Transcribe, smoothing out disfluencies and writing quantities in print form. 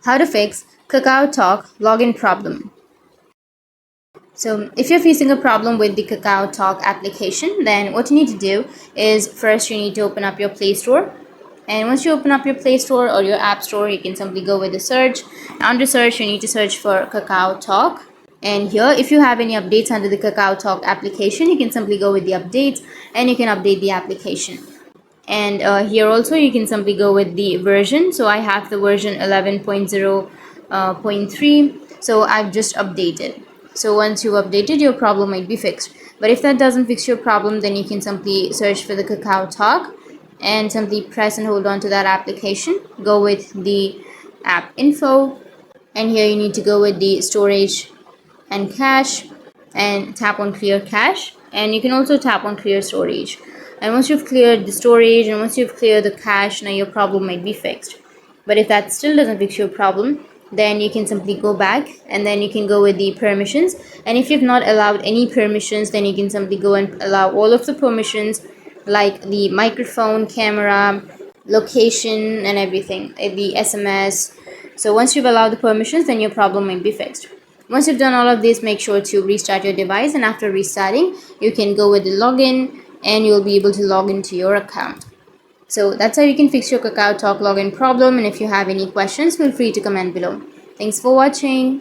How to fix KakaoTalk login problem. So if you're facing a problem with the KakaoTalk application, then what you need to do is first you need to open up your Play Store. And once you open up your Play Store or your App Store, you can simply go with the search. Under search, you need to search for KakaoTalk. And here, if you have any updates under the KakaoTalk application, you can simply go with the updates and you can update the application. And here also you can simply go with the version. So I have the version 11.0.3, so I've just updated. So once you've updated, your problem might be fixed. But if that doesn't fix your problem, then you can simply search for the KakaoTalk and simply press and hold on to that application. Go with the app info, and here you need to go with the storage and cache and tap on clear cache, and you can also tap on clear storage. And once you've cleared the storage and once you've cleared the cache, now your problem might be fixed. But if that still doesn't fix your problem, then you can simply go back and then you can go with the permissions. And if you've not allowed any permissions, then you can simply go and allow all of the permissions, like the microphone, camera, location, and everything, the SMS. So once you've allowed the permissions, then your problem might be fixed. Once you've done all of this, make sure to restart your device, and after restarting, you can go with the login and you'll be able to log into your account. So that's how you can fix your KakaoTalk login problem, and if you have any questions, feel free to comment below. Thanks for watching.